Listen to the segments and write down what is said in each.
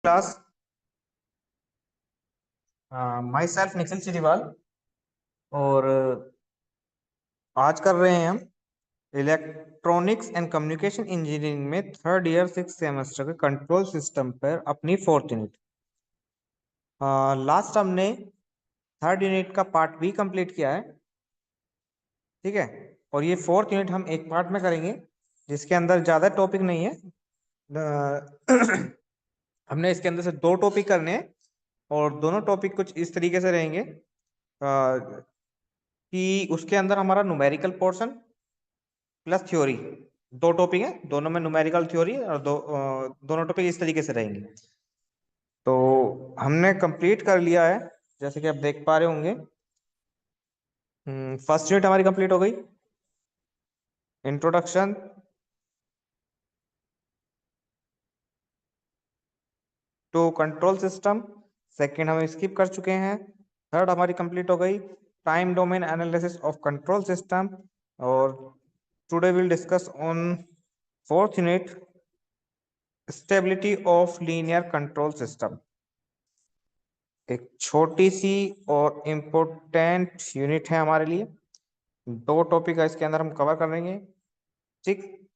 Class myself Nikhil Chiriwal. और आज कर रहे हैं हम इलेक्ट्रॉनिक्स एंड कम्युनिकेशन इंजीनियरिंग में थर्ड ईयर सिक्स सेमेस्टर के कंट्रोल सिस्टम पर अपनी फोर्थ यूनिट। लास्ट हमने थर्ड यूनिट का पार्ट बी कंप्लीट किया है। ठीक है। और ये फोर्थ यूनिट हम एक पार्ट में करेंगे जिसके अंदर ज़्यादा टॉपिक नहीं है। हमने इसके अंदर से दो टॉपिक करने हैं और दोनों टॉपिक कुछ इस तरीके से रहेंगे कि उसके अंदर हमारा न्यूमेरिकल पोर्शन प्लस थ्योरी, दो टॉपिक है, दोनों में न्यूमेरिकल थ्योरी और दोनों टॉपिक इस तरीके से रहेंगे। तो हमने कंप्लीट कर लिया है जैसे कि आप देख पा रहे होंगे। फर्स्ट यूनिट हमारी कंप्लीट हो गई, introduction to control system. Second हम स्किप कर चुके हैं। थर्ड हमारी कंप्लीट हो गई, time domain analysis of control system. और today will discuss on fourth unit, stability of linear control system. एक छोटी सी और इम्पोर्टेंट यूनिट है हमारे लिए। दो टॉपिक है इसके अंदर हम कवर कर लेंगे। ठीक,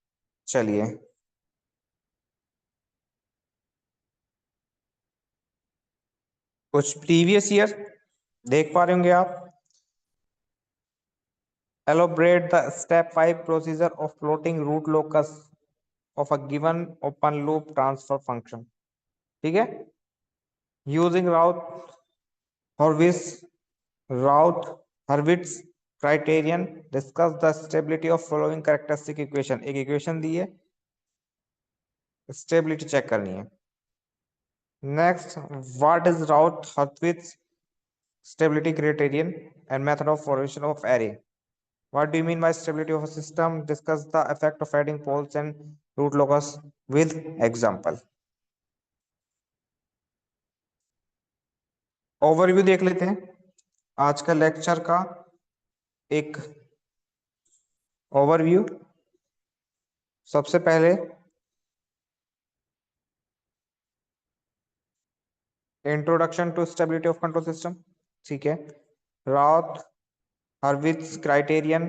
चलिए। कुछ प्रीवियस ईयर देख पा रहे होंगे आप। Elaborate the step 5 procedure of plotting root locus of a given open loop transfer function. ठीक है। Using Horvitz Hurwitz criterion, discuss the stability of following characteristic equation। एक इक्वेशन दी है, स्टेबिलिटी चेक करनी है। Next, what is Routh Hurwitz stability criterion and method of formation of array। What do you mean by stability of a system? Discuss the effect of adding poles and root locus with example। Overview देख लेते हैं आज का lecture का। एक overview, सबसे पहले introduction to stability of control system. ठीक है। Routh Hurwitz criterion,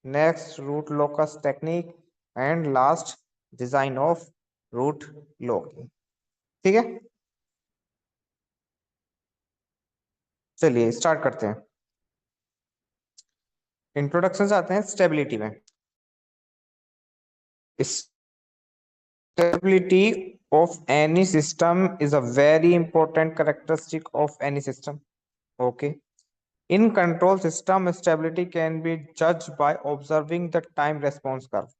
next root locus technique, and last design of root loci. ठीक है, चलिए स्टार्ट करते हैं। इंट्रोडक्शन से आते हैं स्टेबिलिटी में। Stability of any system is a very important characteristic of any system. Okay. In control system, stability can be judged by observing the time response curve।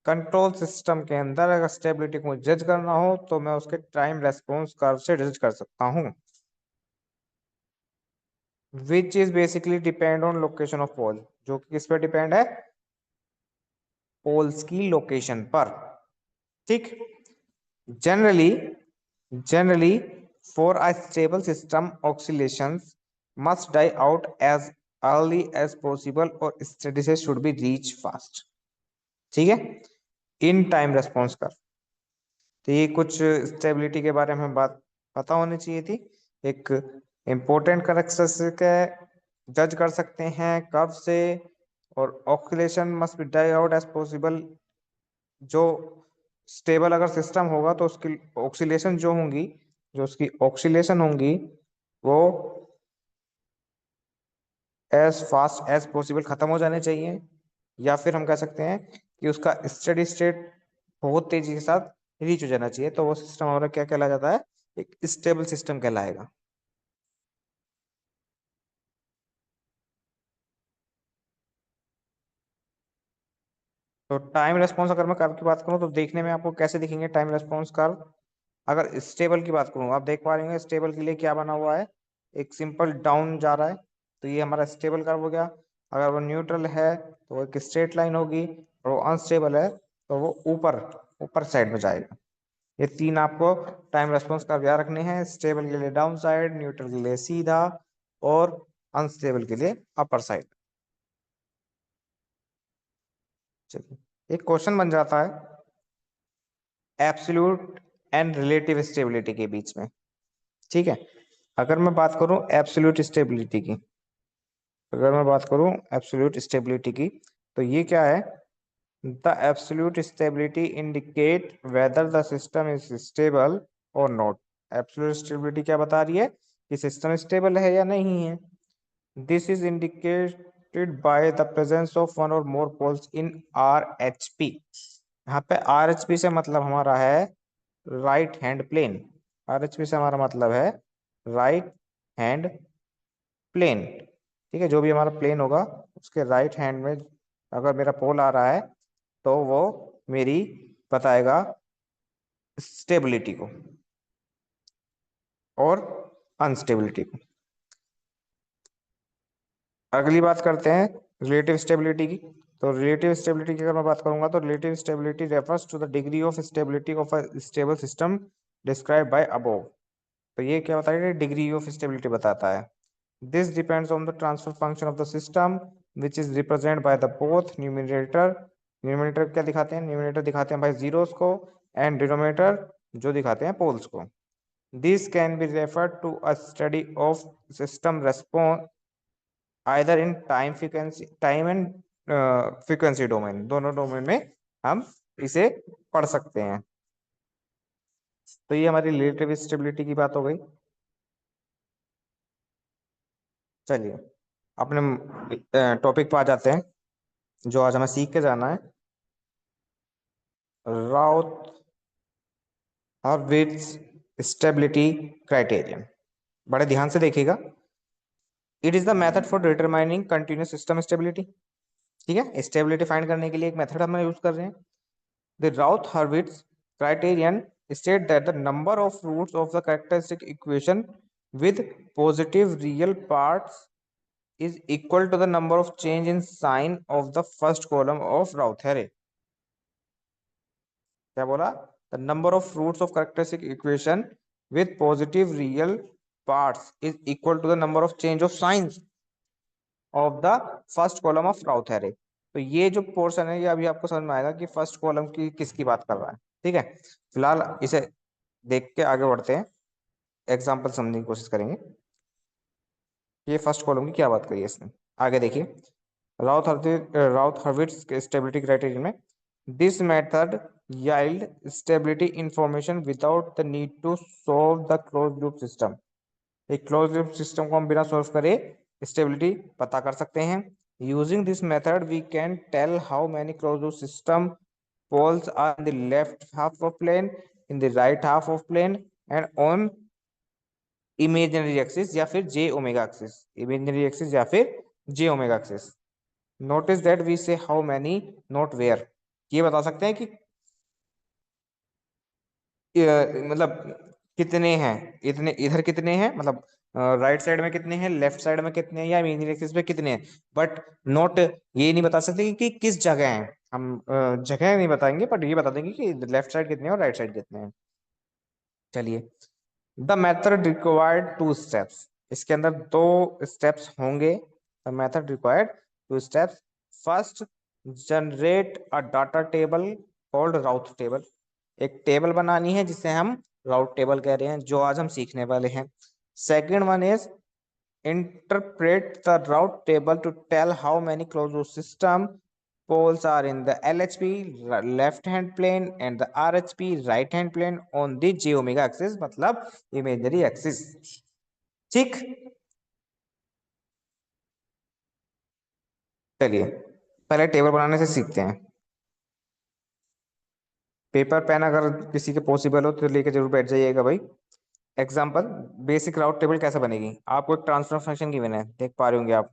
Control system के अंदर अगर stability को जज करना हो तो मैं उसके टाइम रेस्पॉन्स कर्व से जज कर सकता हूं, which is basically depend on location of pole. जो कि किस पर डिपेंड है? पोल्स की लोकेशन पर। ठीक। Generally, generally, for a stable system, oscillations must die out as early as possible or steady state should be reached fast। ठीक है, इन टाइम रेस्पॉन्स कर। तो ये कुछ स्टेबिलिटी के बारे में बात पता होनी चाहिए थी। एक इम्पोर्टेंट कैरेक्टरिस्टिक है, जज कर सकते हैं कर्व से। और oscillation must be die out as possible. जो स्टेबल अगर सिस्टम होगा तो उसकी ऑक्सीलेशन जो होंगी, जो उसकी ऑक्सीलेशन होंगी वो एज फास्ट एज पॉसिबल खत्म हो जाने चाहिए। या फिर हम कह सकते हैं कि उसका स्टेडी स्टेट बहुत तेजी के साथ रीच हो जाना चाहिए। तो वो सिस्टम हमारा क्या कहला जाता है? एक स्टेबल सिस्टम कहलाएगा। तो टाइम रेस्पॉन्स अगर मैं कर्व की बात करूं तो देखने में आपको कैसे दिखेंगे टाइम रेस्पॉन्स कर्व? अगर स्टेबल की बात करूं, आप देख पा रहे होंगे स्टेबल के लिए क्या बना हुआ है, एक सिंपल डाउन जा रहा है, तो ये हमारा स्टेबल कर्व हो गया। अगर वो न्यूट्रल है तो वो एक स्ट्रेट लाइन होगी, और वो अनस्टेबल है तो वो ऊपर ऊपर साइड में जाएगा। ये तीन आपको टाइम रेस्पॉन्स कर्व याद रखने हैं, स्टेबल के लिए डाउन साइड, न्यूट्रल के लिए सीधा, और अनस्टेबल के लिए अपर साइड। चलिए, एक क्वेश्चन बन जाता है, एब्सोल्यूट एंड रिलेटिव स्टेबिलिटी के बीच में। ठीक है, अगर मैं बात करूं एब्सोल्यूट स्टेबिलिटी की, अगर मैं बात करूं एब्सोल्यूट स्टेबिलिटी की, तो ये क्या है? The absolute stability indicate whether the system is stable और नॉट। एब्सोल्यूट स्टेबिलिटी क्या बता रही है? कि सिस्टम स्टेबल है या नहीं है। This is indicated by the presence of one or more poles in R H P. यहाँ पे आर एच पी से मतलब हमारा है right hand plane. R H P से हमारा मतलब है राइट हैंड प्लेन। ठीक है, जो भी हमारा प्लेन होगा उसके राइट हैंड में अगर मेरा पोल आ रहा है तो वो मेरी बताएगा स्टेबिलिटी को और अनस्टेबिलिटी को। अगली बात करते हैं रिलेटिव स्टेबिलिटी की। तो रिलेटिव स्टेबिलिटी की अगर मैं बात करूंगा तो relative stability refers to the degree of stability of a stable system describe by above. तो ये क्या बताता है? डिग्री ऑफ स्टेबिलिटी बताता है। This depends on the transfer function of the system which is represent by the both numerator. Numerator क्या दिखाते हैं? न्यूमिनेटर दिखाते हैं भाई जीरोस को, एंड डिनोमिनेटर जो दिखाते हैं पोल्स को। This can be referred to a study of system response either in time and frequency domain, दोनों डोमेन में हम इसे पढ़ सकते हैं। तो ये हमारी रिलेटिव स्टेबिलिटी की बात हो गई। चलिए अपने टॉपिक पर आ जाते हैं जो आज हमें सीख के जाना है। Routh Hurwitz stability criterion. बड़े ध्यान से देखिएगा। It is the method for determining continuous system stability. ठीक है, स्टेबिलिटी फाइंड करने के लिए एक मेथड हम यूज कर रहे हैं। The Routh-Hurwitz criterion state that the number of roots of the characteristic equation with positive real parts is equal to the number of change in sign of the first column of Routh-Hare। क्या बोला? The number of roots of characteristic equation with positive real parts is equal to the number of change of signs of the first column of Routh-Hare। तो ये जो portion है ये अभी आपको समझ में आएगा कि फर्स्ट कॉलम की किसकी बात कर रहा है। ठीक है, फिलहाल इसे देख के आगे बढ़ते हैं, एग्जाम्पल समझने की कोशिश करेंगे। ये फर्स्ट कॉलम की क्या बात करी है इसने। आगे देखिए, राउथ हर्विट्ज के स्टेबिलिटी क्राइटेरियन में this method yield stability information without the need to solve the close loop system. एक क्लोज लूप सिस्टम को हम बिना सॉल्व करे स्टेबिलिटी पता कर सकते हैं। Using this method we can tell how many close loop system poles are in the left half of plane, in the right half of plane and on imaginary axis या फिर J omega axis. Imaginary axis या फिर J omega axis. Notice that we say how many not where. ये बता सकते हैं कि मतलब कितने हैं, इतने इधर कितने हैं, मतलब राइट साइड में कितने हैं, लेफ्ट साइड में कितने हैं, या इमेजिनरी एक्सिस पे कितने हैं। बट नॉट ये नहीं बता सकते कि किस जगह हैं। हम जगह नहीं बताएंगे, बट ये बता देंगे कि लेफ्ट साइड कितने हैं और राइट साइड कितने हैं। चलिए, the method required two steps. इसके अंदर दो स्टेप्स होंगे। The method required two steps. First, generate a data table called राउथ table. एक टेबल बनानी है जिसे हम राउथ टेबल कह रहे हैं, जो आज हम सीखने वाले हैं। Second one is interpret the route table to tell how many closed loop system poles are in the LHP left hand plane and the RHP right hand plane on the j omega axis, मतलब imaginary axis। ठीक, चलिए पहले table बनाने से सीखते हैं। Paper pen अगर किसी के पॉसिबल हो तो लेके जरूर बैठ जाइएगा भाई। एग्जाम्पल, बेसिक राउट टेबल कैसे बनेगी? आपको एक ट्रांसफर फंक्शन गिवन है, देख पा रहे होंगे आप।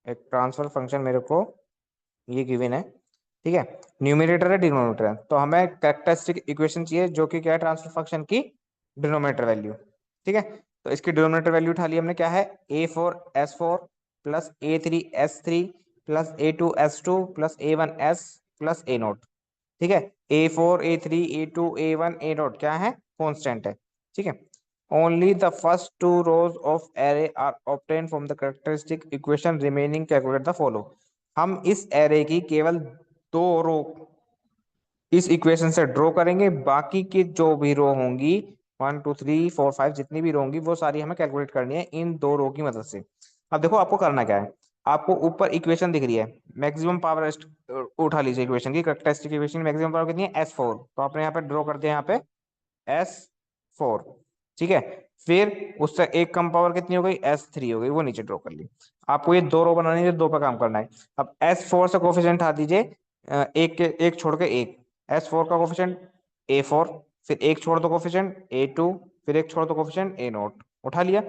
एक ट्रांसफर फंक्शन मेरे को ये गिवन है। ठीक है, न्यूमिनेटर है डिनोमिनेटर है, तो हमें कैरेक्टरिस्टिक इक्वेशन चाहिए जो कि क्या है? ट्रांसफर फंक्शन की डिनोमिनेटर वैल्यू। ठीक है, तो इसकी डिनोमिनेटर वैल्यू उठा ली हमने, क्या है? A4S4 plus A3S3 plus A2S2 plus A1S plus A0। ठीक है, A4 A3 A2 A1 A0 क्या है? कॉन्स्टेंट है। ठीक है, only the first two rows of array are obtain from the characteristic equation, remaining calculate the follow. हम इस array की केवल दो रो इस इक्वेशन से ड्रॉ करेंगे, बाकी की जो भी रो होंगी 1 2 3 4 5 जितनी भी रो होंगी वो सारी हमें कैलकुलेट करनी है इन दो रो की मदद से। अब देखो आपको करना क्या है, आपको ऊपर इक्वेशन दिख रही है, मैक्सिमम पावर उठा लीजिए इक्वेशन की, करेक्टरिस्टिक इक्वेशन मैक्सिमम पावर कितनी है S4, तो आपने यहाँ पे ड्रॉ कर दिया यहाँ पे S4। ठीक है, फिर उससे एक कम पावर कितनी हो गई, S3 हो गई, वो नीचे ड्रॉ कर ली। आपको ये दो रो बनानी है, दो पे काम करना है। अब S4 से कोफिशिएंट हटा दीजिए, एक छोड़ के एक, S4 का कोफिशिएंट A4, फिर एक छोड़ दो कोफिशिएंट A2, फिर एक छोड़ दो कोफिशिएंट A0, उठा लिया।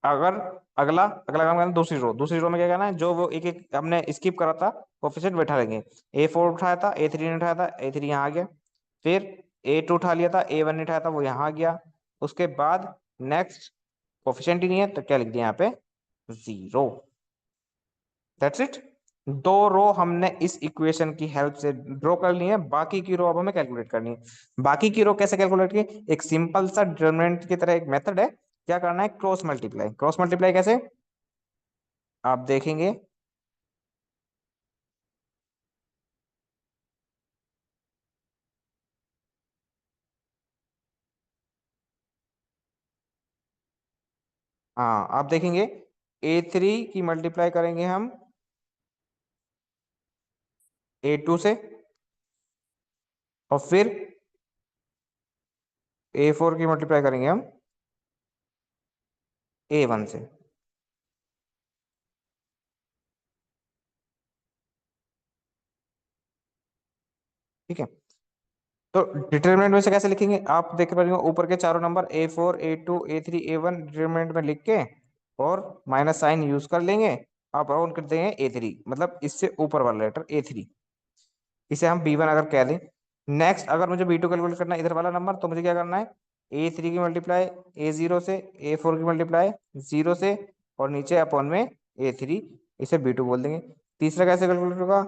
अगर अगला अगला काम करना है दूसरी रो, दूसरी रो में क्या करना है, जो वो एक एक हमने स्किप करा था कोफिशिएंट बैठा लेंगे। A4 उठाया था, A3 ने उठाया था, A3 यहाँ आ गया। फिर A2 उठा लिया था, A1 ने उठाया था, वो यहाँ आ गया। उसके बाद नेक्स्ट कोफिशिएंट ही नहीं है तो क्या लिख दिया यहाँ पे, 0। That's it. दो रो हमने इस इक्वेशन की हेल्प से ड्रॉ कर ली है, बाकी की रो अब हमें कैलकुलेट करनी है। बाकी की रो कैसे कैलकुलेट की, एक सिंपल सा डिटरमिनेंट की तरह एक मेथड है। क्या करना है, क्रॉस मल्टीप्लाई। क्रॉस मल्टीप्लाई कैसे, आप देखेंगे। हाँ आप देखेंगे, A3 की मल्टीप्लाई करेंगे हम A2 से, और फिर A4 की मल्टीप्लाई करेंगे हम A1 से। ठीक है, तो डिटरमिनेंट में से कैसे लिखेंगे, आप देख पा रहे हो ऊपर के चारों number A4 A2 A3 A1 determinant में लिख के और माइनस साइन यूज कर लेंगे। आप राउंड कर देंगे A3, मतलब इससे ऊपर वाला लेटर A3, इसे हम B1 अगर कह दें। नेक्स्ट अगर मुझे B2 कैलकुलेट करना है इधर वाला नंबर, तो मुझे क्या करना है, A3 की मल्टीप्लाई A0 से, A4 की मल्टीप्लाई 0 से, और नीचे अपॉन में A3, इसे B2 बोल देंगे। तीसरा कैसे कैलकुलेट होगा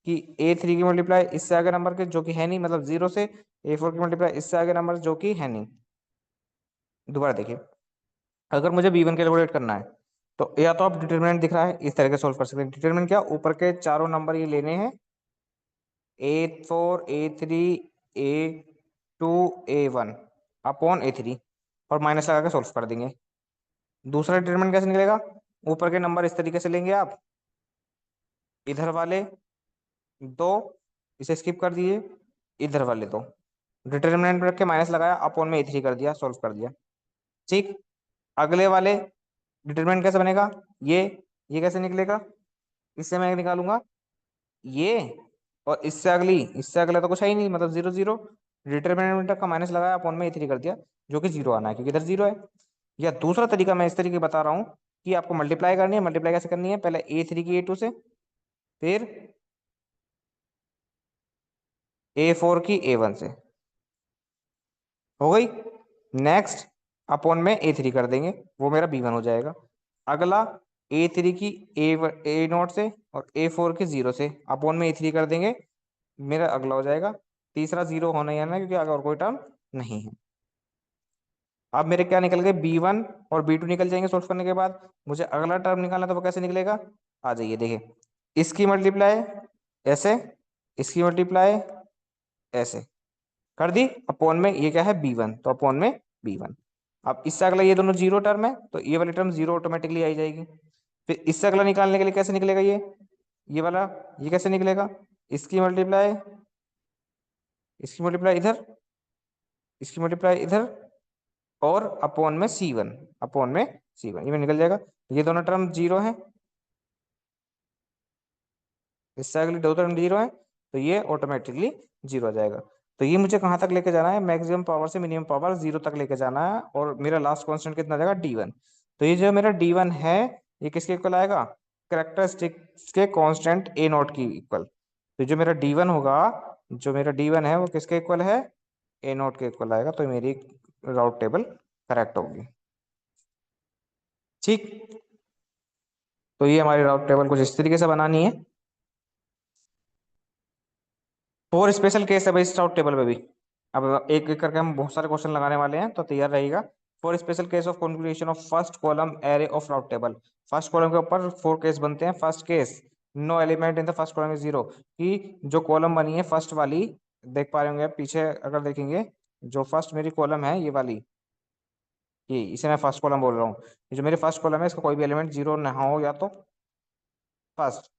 कि A3 की मल्टीप्लाई इससे आगे नंबर के जो कि है नहीं, मतलब 0 से, A4 की मल्टीप्लाई इससे आगे नंबर जो कि है नहीं। दोबारा देखिए, अगर मुझे B1 कैलकुलेट करना है तो या तो आप डिटरमिनेंट दिख रहा है इस तरह के सोल्व कर सकते हैं। डिटरमिनेंट क्या, ऊपर के चारों नंबर ये लेने हैं, A4 A3 A2 A1 upon A3, और माइनस लगा के सोल्व कर देंगे। दूसरा डिटरमिनेंट कैसे निकलेगा, ऊपर के नंबर इस तरीके से लेंगे आप, इधर वाले दो इसे स्किप कर दिए, इधर वाले दो डिटरमिनेंट में रख के माइनस लगाया, अपॉन में A3 कर दिया, सोल्व कर दिया। ठीक, अगले वाले डिटरमिनेंट कैसे बनेगा, ये कैसे निकलेगा, इससे मैं निकालूंगा ये, और इससे अगला तो कुछ है ही नहीं, मतलब 0 0। डिटरमिनेंट का माइनस लगाया, अपॉन में A3 कर दिया, जो कि 0 आना है क्योंकि इधर 0 है। या दूसरा तरीका मैं इस तरीके बता रहा हूँ कि आपको मल्टीप्लाई करनी है। मल्टीप्लाई कैसे करनी है, पहले A3 की A2 से, फिर A4 की A1 से, हो गई। नेक्स्ट अपॉन में A3 कर देंगे, वो मेरा B1 हो जाएगा। अगला A3 की A0 से और A4 की 0 से, अपॉन में A3 कर देंगे, मेरा अगला हो जाएगा। तीसरा 0 होना ही है ना, क्योंकि आगे और कोई टर्म नहीं है। अब मेरे क्या निकल गए, B1 और B2 निकल जाएंगे सोल्व करने के बाद। मुझे अगला टर्म निकालना है, तो वो कैसे निकलेगा, आ जाइए देखिए, इसकी मल्टीप्लाई ऐसे, इसकी मल्टीप्लाई ऐसे कर दी, अपॉन में ये क्या है B1, तो अपॉन में B1। अब इससे अगला ये दोनों जीरो टर्म है, तो ये वाली टर्म जीरो ऑटोमेटिकली आई जाएगी। फिर इससे अगला निकालने के लिए कैसे निकलेगा, ये वाला, ये कैसे निकलेगा, इसकी मल्टीप्लाई, इसकी मल्टीप्लाई इधर, इसकी मल्टीप्लाई इधर, और अपॉन में C1, अपॉन में C1, ये में निकल जाएगा। ये दोनों टर्म जीरो है, इससे अगली दो टर्म जीरो है, तो ये ऑटोमेटिकली जीरो आ जाएगा। तो ये मुझे कहाँ तक लेके जाना है, मैक्सिमम पावर से मिनिमम पावर 0 तक लेके जाना है, और मेरा लास्ट कांस्टेंट कितना आ जाएगा, D1। तो ये जो मेरा D1 है, ये किसके इक्वल आएगा, करेक्टरिस्टिक्स के कांस्टेंट A0 की इक्वल। तो जो मेरा D1 होगा, जो मेरा D1 है वो किसके इक्वल है, A0 के इक्वल आएगा। तो मेरी राउट टेबल करेक्ट होगी। ठीक, तो ये हमारी राउट टेबल कुछ इस तरीके से बनानी है। फोर स्पेशल केस है भाई इस राउट टेबल में भी। अब एक एक करके हम बहुत सारे क्वेश्चन लगाने वाले हैं, तो तैयार रहिएगा। Four special case of configuration of first column array of Routh table. First column के ऊपर फोर केस बनते हैं। First case, no element in the first column is zero, कि जो कॉलम बनी है फर्स्ट वाली देख पा रहे होंगे आप पीछे अगर देखेंगे, जो फर्स्ट मेरी कॉलम है ये वाली, ये इसे मैं फर्स्ट कॉलम बोल रहा हूँ। ये जो मेरी फर्स्ट कॉलम है इसका कोई भी एलिमेंट जीरो ना हो, या तो first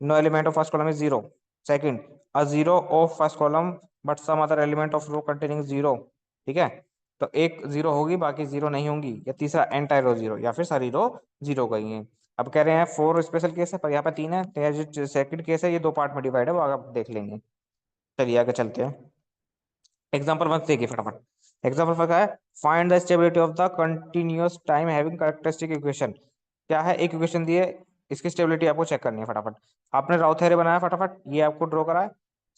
no element of first column is zero, second a zero of first column but some other element of row containing zero, ठीक है, तो एक जीरो होगी बाकी जीरो नहीं होंगी, या तीसरा एंटायर रो जीरो, या फिर सारी रो जीरो गई हैं। अब कह रहे हैं फोर स्पेशल केस है पर यहाँ पे तीन है, तो ये जो सेकंड केस है ये दो पार्ट में डिवाइड है, वो आगे आप देख लेंगे। चलिए आगे चलते हैं। एग्जाम्पल वन देखिए फटाफट। एग्जाम्पल वन का है find the stability of the continuous time having characteristic equation. क्या है, एक इक्वेशन दिए, इसकी स्टेबिलिटी आपको चेक करनी है फटाफट। आपने राउ थ्योरी बनाया फटाफट, ये आपको ड्रॉ करा है।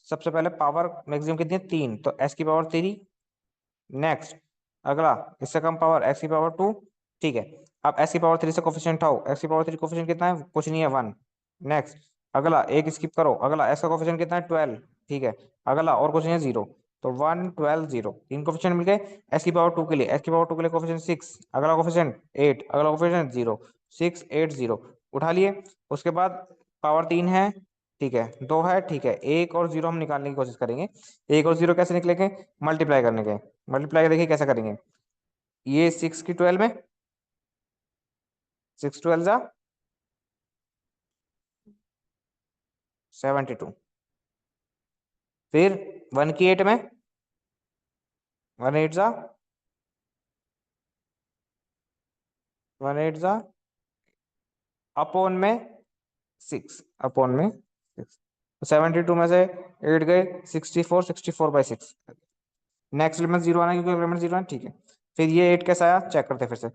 सबसे पहले पावर मैक्सिमम कितनी है, तीन, तो एस की पावर थ्री। नेक्स्ट अगला, इससे कम पावर एक्स की पावर टू। ठीक है, अब एक्स की पावर थ्री से कोफिशिएंट उठाओ, एक्स की पावर थ्री कोफिशिएंट कितना है, कुछ नहीं है, वन। नेक्स्ट अगला एक स्किप करो, अगला एक्स का कोफिशिएंट कितना है, ट्वेल्व। ठीक है, अगला और कुछ नहीं है, जीरो। तो वन ट्वेल्व जीरो, तीन कोफिशिएंट मिल गए। एक्स की पावर टू के लिए, एक्स की पावर टू के लिए कोफिशिएंट सिक्स, अगला कोफिशिएंट एट, अगला coefficient zero. Six eight zero उठा लिए। उसके बाद पावर तीन है, ठीक है, दो है, ठीक है, एक और जीरो हम निकालने की कोशिश करेंगे। एक और जीरो कैसे निकलेंगे, मल्टीप्लाई करने के। मल्टीप्लाई देखिए कैसे करेंगे, ये सिक्स की ट्वेल्व में, सिक्स ट्वेल्व जा 72। फिर वन की एट में, वन एट जा, वन एट जा अपॉन में सिक्स, अपॉन में सिक्स। 72 में से एट गए, 64, 64/6। नेक्स्ट एलिमेंट जीरो आना है क्योंकि एलिमेंट जीरो है, ठीक है। फिर ये एट कैसा आया, चेक करते हैं फिर से।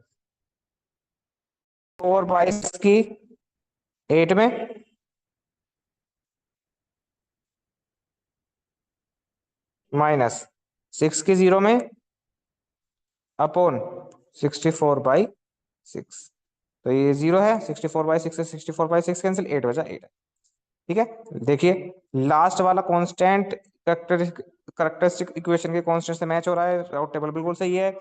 फोर बाई सिक्स की एट में, माइनस सिक्स की जीरो में, अपॉन 64/6। तो ये जीरो है, 64/6 से 64/6 कैंसिल, एट बचा, एट। ठीक है, देखिए लास्ट वाला कांस्टेंट करेक्टरिस्टिक इक्वेशन के कांस्टेंट से मैच हो रहा है, राउट टेबल बिल्कुल सही है।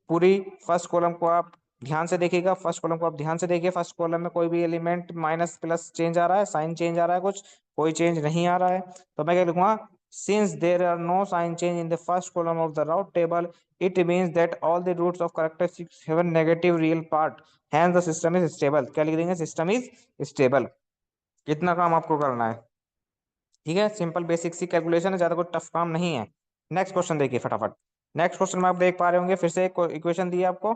पूरी फर्स्ट कॉलम को आप ध्यान से देखिएगा, फर्स्ट कॉलम को आप ध्यान से देखिए, फर्स्ट कॉलम में कोई भी एलिमेंट माइनस प्लस चेंज आ रहा है, साइन चेंज आ रहा है, कुछ कोई चेंज नहीं आ रहा है। तो मैं क्या लिखूंगा, since there are no sign change in the first column of the Routh table, it means that all the roots of characteristics have a negative real part, hence the system is stable। क्या लिख देंगे, system is stable. कितना काम आपको करना है, ठीक है, सिंपल बेसिक सी कैलकुलेशन है, ज्यादा कोई टफ काम नहीं है। नेक्स्ट क्वेश्चन देखिए फटाफट। नेक्स्ट क्वेश्चन में आप देख पा रहे होंगे फिर से एक इक्वेशन दी है आपको,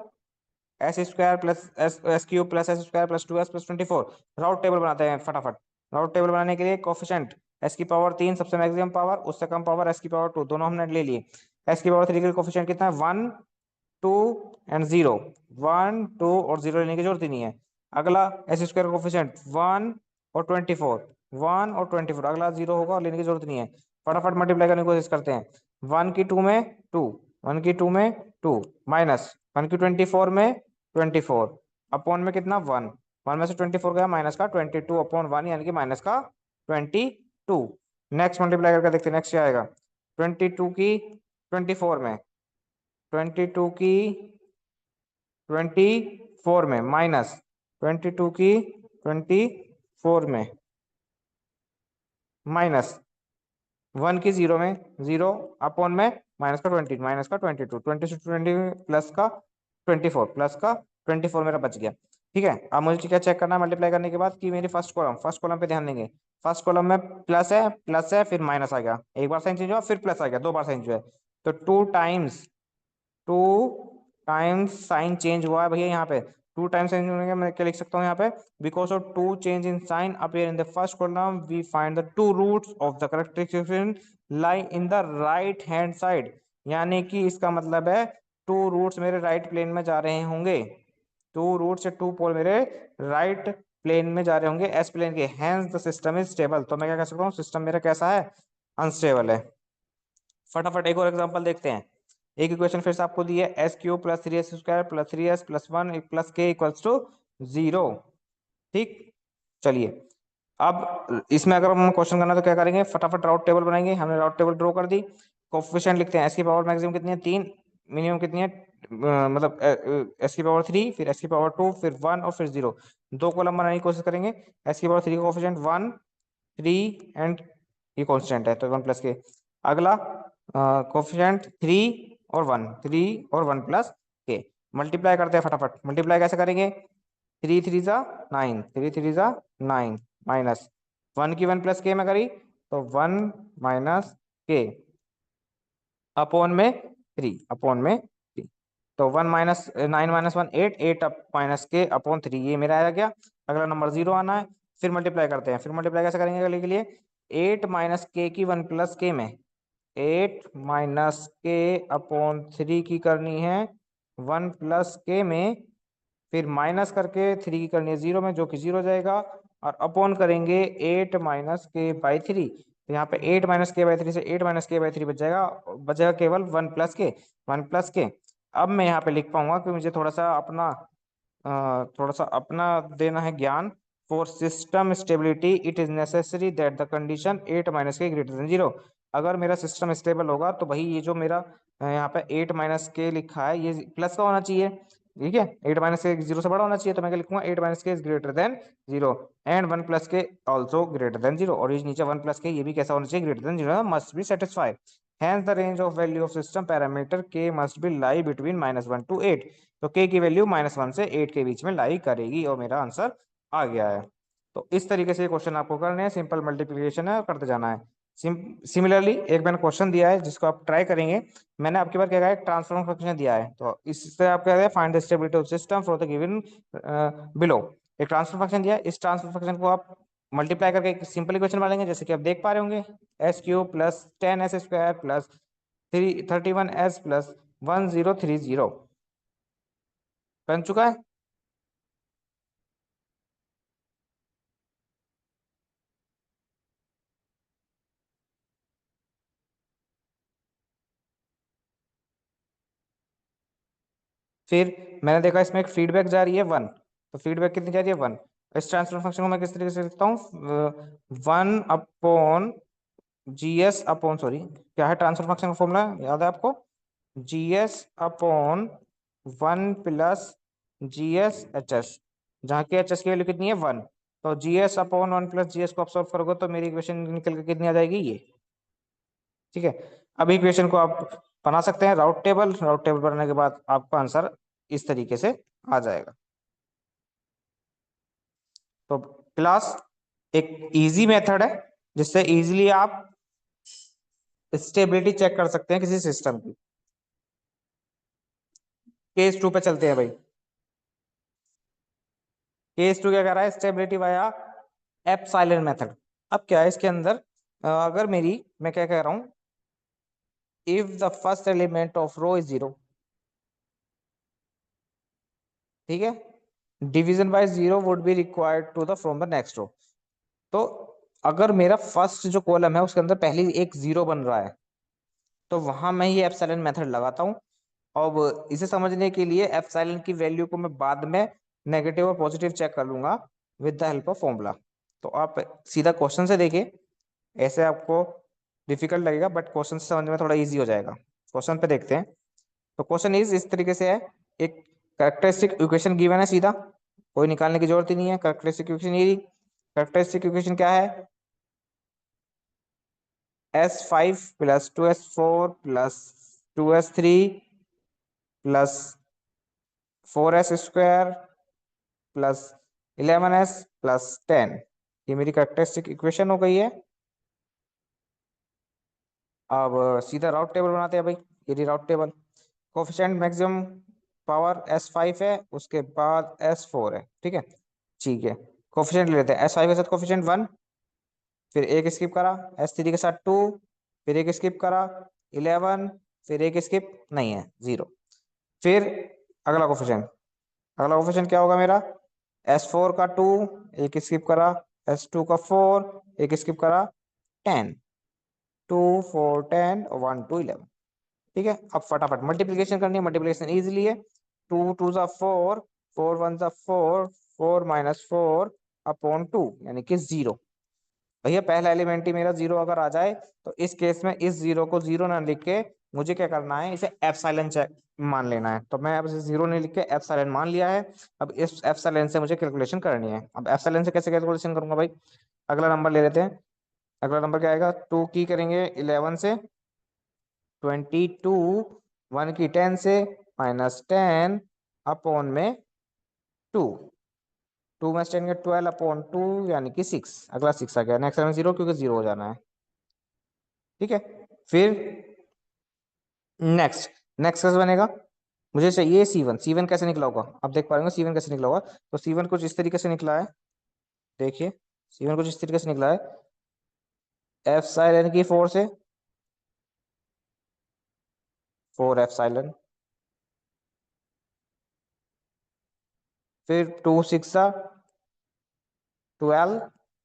S square plus S S cube plus S square plus two S plus 24। राउट टेबल बनाते हैं फटाफट। राउट टेबल बनाने के लिए कोफिशिएंट एस की पावर तीन सबसे मैक्सिमम पावर, उससे कम पावर एस की पावर टू, दोनों हमने ले लिए। एस की पावर थ्री के लिए कोफिशिएंट कितना है, one two and zero. One two और जीरो लेने की जरूरत ही नहीं है। अगला एस स्क्वायर कोफिशिएंट वन और 24, वन और 24, अगला जीरो होगा और लेने की जरूरत नहीं है। फटाफट मल्टीप्लाई करने की कोशिश करते हैं। वन की टू में टू, वन की टू में टू, माइनस वन की 24 में 24, अपॉन में कितना, वन। वन में से 24 गया, माइनस का 22 अपॉन वन, यानी कि माइनस का 22। नेक्स्ट मल्टीप्लाई करके देखते हैं नेक्स्ट क्या आएगा, 22 की 24 में, 22 की 24 में, माइनस 22 की 24 में, माइनस वन की जीरो में, जीरो अपॉन में माइनस का 20, माइनस का 22, 20 से 20 प्लस का 24, प्लस का 24 मेरा बच गया। ठीक है, अब मुझे क्या चेक करना है मल्टीप्लाई करने के बाद, कि मेरी फर्स्ट कॉलम पे ध्यान देंगे। फर्स्ट कॉलम में प्लस है फिर माइनस आ गया, एक बार साइन चेंज हुआ फिर प्लस आ गया, दो बार साइन हुआ है, तो टू टाइम्स साइन चेंज हुआ है भैया यहाँ पे। टू टाइम्स साइन होने का मैं क्या लिख सकता हूँ यहाँ पे, because of two change in sign appear in the first column we find the two roots of the correct equation lie in the right hand side. यानी कि इसका मतलब है टू रूट्स मेरे राइट प्लेन में जा रहे होंगे, टू रूट से टू पोल मेरे राइट प्लेन में जा रहे होंगे, एस प्लेन के, hence the system is stable. तो मैं क्या कह सकता हूँ, सिस्टम मेरा कैसा है, अनस्टेबल है। फटाफट एक और एग्जांपल देखते हैं। एक इक्वेशन फिर से आपको दी है, S Q plus three S square plus three S plus one plus के इक्वल्स टू जीरो। ठीक, चलिए अब इसमें अगर हम क्वेश्चन करना तो क्या करेंगे, फटाफट राउट टेबल बनाएंगे। हमने राउट टेबल ड्रॉ कर दी। कोफिशिएंट लिखते हैं, एस की पावर मैक्सिमम कितनी है, तीन, मिनिमम कितनी है, मतलब एस की पावर थ्री, फिर एस की पावर टू, फिर वन और फिर जीरो। दो कॉलम बनाने की कोशिश करेंगे। एस की पावर थ्री का कोफिशिएंट वन, थ्री एंड ये कांस्टेंट है तो वन प्लस के, अगला कोफिशिएंट 3 और 1 प्लस के। मल्टीप्लाई करते हैं फटाफट। मल्टीप्लाई कैसे करेंगे? 3 3 जा 9, 3 3 जा 9 माइनस 1 की 1 प्लस के में करी तो 1 - के अपॉन में 3 तो 1 - 9 - 1 8, 8 - के अपॉन 3, ये मेरा आ गया। अगला नंबर 0 आना है। फिर मल्टीप्लाई करते हैं। फिर मल्टीप्लाई कैसे करेंगे अगले के लिए? 8 - के की 1 प्लस के में 8 - के अपॉन 3 की करनी है 1 प्लस के में, फिर माइनस करके 3 की करनी है 0 में, जो कि 0 हो जाएगा, और अपॉन करेंगे 8 - के/3। तो यहाँ पे 8 - के/3 से 8 - के/3 बच जाएगा केवल 1 प्लस के। अब मैं यहाँ पे लिख पाऊंगा कि मुझे थोड़ा सा अपना देना है ज्ञान। For system stability it is necessary that the condition 8 - के greater than 0। अगर मेरा सिस्टम स्टेबल होगा तो भाई ये जो मेरा यहाँ पे 8 - के लिखा है ये प्लस का होना चाहिए। ठीक है, 8 - के 0 से बड़ा होना चाहिए, तो मैं क्या लिखूंगा? 8 - के is greater than 0 and 1 plus के ऑल्सो ग्रेटर देन 0। और ये नीचे 1 प्लस के ये भी कैसा होना चाहिए? Greater than 0, must be satisfied. Hence the range of value of system parameter k must be lie between -1 to 8। तो k की वैल्यू -1 से 8 के बीच में लाई करेगी, और मेरा आंसर आ गया है। तो इस तरीके से क्वेश्चन आपको करने हैं। सिंपल मल्टीप्लिकेशन है और करते जाना है। सिमिलरली एक मैंने क्वेश्चन दिया है जिसको आप ट्राई करेंगे। मैंने आपके बार क्या कहा है? ट्रांसफॉर्म फंक्शन दिया है, तो इससे आप क्या है? Find the stability of system for the given below. एक ट्रांसफर फंक्शन दिया है, इस ट्रांसफर फंक्शन को आप मल्टीप्लाई करके एक सिंपल इक्वेशन बना लेंगे, जैसे कि आप देख पा रहे होंगे। S³ plus 10s² plus 31s plus 1030 बन चुका है। फिर मैंने देखा इसमें एक फीडबैक जा रही है 1, तो फीडबैक कितनी जा रही है? 1। इस ट्रांसफर फंक्शन को मैं किस तरीके से लिखता हूँ? 1/GS अपॉन सॉरी, क्या है ट्रांसफर फंक्शन का फॉर्मूला, याद है आपको? GS/1 + GS/HS, जहाँ के HS की वैल्यू कितनी है? 1। तो GS/1 + GS को आप सॉल्व करोगे तो मेरी इक्वेशन निकल के कितनी आ जाएगी? ये। ठीक है, अब इक्वेशन को आप बना सकते हैं राउट टेबल बनाने के बाद आपका आंसर इस तरीके से आ जाएगा। तो क्लास एक इजी मेथड है जिससे इजीली आप स्टेबिलिटी चेक कर सकते हैं किसी सिस्टम की। केस 2 पे चलते हैं भाई। केस 2 क्या कर रहा है? Stability via epsilon method. अब क्या है इसके अंदर? अगर मैं क्या कह रहा हूं, if the first element of row is 0, ठीक है, division by 0 would be required to the from the next row. तो अगर मेरा फर्स्ट जो कॉलम है उसके अंदर पहले एक 0 बन रहा है, तो वहां मैं ये एप्सिलॉन मेथड लगाता हूँ। अब इसे समझने के लिए एप्सिलॉन की वैल्यू को मैं बाद में नेगेटिव और पॉजिटिव चेक कर लूंगा with the help of formula. तो आप सीधा क्वेश्चन से देखिए, ऐसे आपको डिफिकल्ट लगेगा बट क्वेश्चन से समझ में थोड़ा इजी हो जाएगा। क्वेश्चन पे देखते हैं। तो क्वेश्चन इस तरीके से है। एक कैरेक्टरिस्टिक इक्वेशन गिवन है, सीधा कोई निकालने की जरूरत ही नहीं है। कैरेक्टरिस्टिक इक्वेशन ये, कैरेक्टरिस्टिक इक्वेशन क्या है? S5 + 2S4 + 2S3 + 4S² +11s + 10, ये मेरी कैरेक्टरिस्टिक इक्वेशन हो गई है। अब सीधा राउट टेबल बनाते हैं भाई। ये रही राउट table. Coefficient maximum power S5 है, उसके बाद S4 है। ठीक है, ठीक है, कोफिशिएंट ले लेते हैं। S5 के साथ कोफिशिएंट 1, फिर एक स्किप करा। S3 के साथ 2, फिर एक स्किप करा। 11, फिर एक स्किप नहीं है, 0। फिर अगला कोफिशिएंट, अगला कोफिशिएंट क्या होगा मेरा? S4 का 2, एक स्किप करा। S2 का 4, एक स्किप करा। 10, 2 4 10 और 1 2 11। ठीक है, अब फटाफट मल्टीप्लीकेशन करनी है। मल्टीप्लीकेशन इजीली है। 2 2 जा 4, 4 1 जा 4, 4 - 4 अपॉन 2 यानी कि 0। भैया पहला एलिमेंट ही मेरा 0 अगर आ जाए तो इस केस में इस 0 को 0 ना लिख के मुझे क्या करना है? इसे एप्सिलॉन चेक मान लेना है। तो मैं अब इसे 0 नहीं लिख के एप्सिलॉन मान लिया है। अब इस एप्सिलॉन से मुझे कैलकुलेशन करनी है। अब एप्सिलॉन से कैसे कैलकुलेशन करूंगा भाई? अगला नंबर ले लेते हैं। अगला नंबर क्या आएगा? 2 की करेंगे 11 से, 22 1 की 10 से -10 अपॉन में 2, 2 में 10 के 12 अपॉन 2 यानी कि 6, अगला 6 आ गया, नेक्स्ट में 0 क्योंकि 0 हो जाना है। ठीक है, फिर नेक्स्ट नेक्स्ट कैसे बनेगा, मुझे चाहिए C1, C1 कैसे निकला होगा, अब देख पा रहे हो C1 कैसे निकला होगा। तो C1 कुछ इस तरीके से निकला है, देखिए C1 कुछ इस तरीके से निकला है, एफ साइलन की 4 से 4 एफ साइलन, फिर 2 6 12